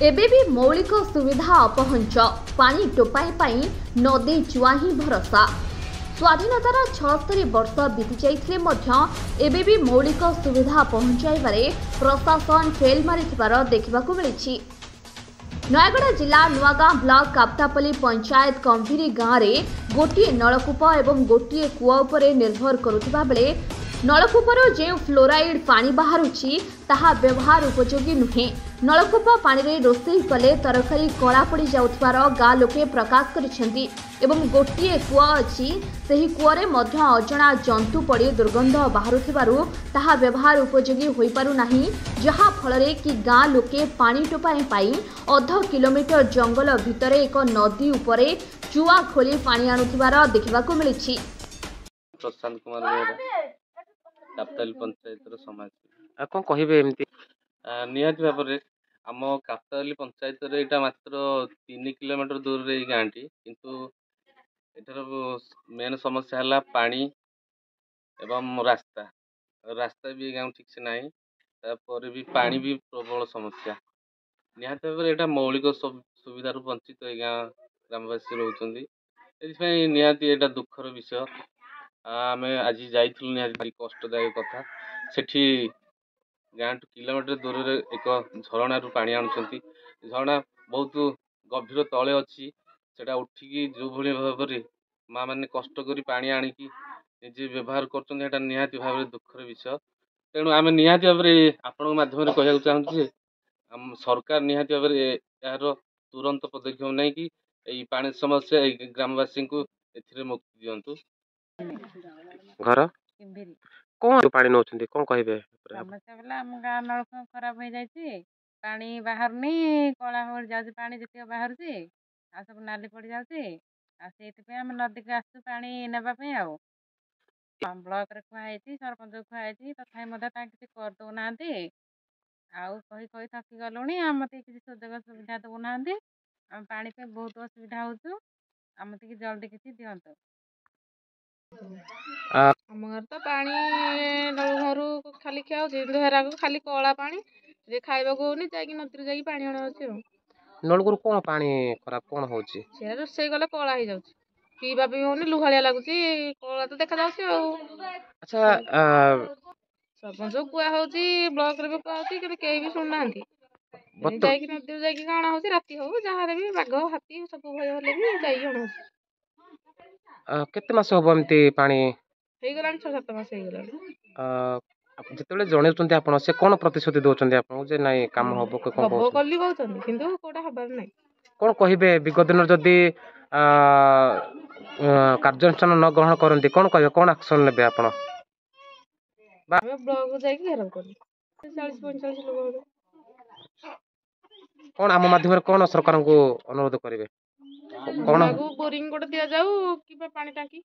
एबे भी मौलिक सुविधा अपहंच पानी टोपाए पाई नदी जुआ ही भरोसा। स्वाधीनतार 76 वर्ष बीती जाइथिले मध्य एबे भी मौलिक सुविधा पहुंचाइबारे प्रशासन फेल मारिथिबार देखिबाकू मिलिछि। नयागढ़ जिला नुआगां ब्लॉक काप्तापल्ली पंचायत कंभिरी गाँव में गोटे नलकूप एवं गोटे कूआ उपरे निर्भर करुथिबा बेले नलकूपर जो फ्लोराइड पानी बाहरुछि ताहा व्यवहार उपयोगी नुहे। नलकूप पानी रे रोषेई कले तरकारी कला पड़ी जाउथिबार गाँ लोके प्रकाश करिसेंती एवं गोटे कूआ अछि सेही कूआरे मध्य अजणा जंतु पड़ी दुर्गंध बाहरुथिबारु ताहा व्यवहार उपयोगी होई पारु नाही, जहा फलरे कि गाँ लोके पानी टोपाए पाई अध किलोमीटर जंगल भितरे एक नदी उपरे चुआ खोली पानी आनुथिबार देखिबाकू मिलिछि। प्रशांत कुमार बेहरा काप्तापल्ली पंचायत समाज कौन कहे एमती निहाती भाव में आम काप्तापल्ली पंचायत यहाँ मात्र 3 किलोमीटर दूर रे गाँटी किंतु एठार मेन समस्या है पानी एवं रास्ता रास्ता भी गाँव ठीक से नहीं तापर भी पानी भी प्रबल समस्या। निहाती भाव में यहाँ मौलिक सुविधार वंचित गाँ ग्रामवासी रोचे निहाती यहाँ दुखर विषय। आम आज जाइलु निहाती कष्टदायक कथा सेठी गाँ टू किलोमीटर दूर रे एक झरणा पानी आणुचंती। झरणा बहुत गभीर तले अच्छी सेटा उठिकी जो भली भाव में माँ मैंने कष्ट करी पानी आनिकी निजे व्यवहार कर निहाती भाव में दुखर विषय। तेणु आम निहाती भाव में आपण माध्यम कहना चाहूँ सरकार निहाती भाव में यार तुरंत पदक्षेप नहीं कि पानी समस्या ग्रामवासी को एथिरे मुक्ति दिंतु। घर कौन पानी नौ कौन कहे समस्या बोला आम गाँ नलकूप खराब हो जाए पानी बाहर कला हो जाए पानी जितक बाहर आ सब नाली पड़ जाए आम नदी को आसु पानी नापी आ ब्लॉक खुआई सरपंच खुआई तथा किसी करदना आउ कही कही थकी गलु आम किसी सुजोग सुविधा दौना आम पानी पे बहुत असुविधा हो आम जल्दी किसी दिंतु। आम घर तो पानी घर खाली खिया खाली कला पानी जे खाइबा होनी जाकि नदी जाकि पानी आना अच्छे नलकूर कौन पानी खराब कौन हो रोषे गले कला हो जाऊँ पीवा भी होनी लुहालिया लगुच कला तो देखा जाऊँ। अच्छा सरपंच कुआ हो ब्लॉक रे भी कुआ कहीं भी शुणुना जाकि नदी जाकि कण हो राति हो जहाँ भी बाघ हाथी सब भय हेल्ले भी जाकि अणु केते मास हम एमती पानी हो गला 6-7 मास हो गला। जिते जन आप से कौन प्रतिश्रुति दौरान आपको नाई कम हम कली कहते कि कौटा हबार ना कौन कहे विगत दिन जदि कार्यानुष्ठान न ग्रहण करती कौन कहे कौन एक्शन ने आप ब्लॉक जाकि घेराव कर 40-45 लोग कौन आम माध्यम कौन सरकार को अनुरोध करेंगे कौन बोरिंग गोटे दि जाऊ कि पानी टांकी।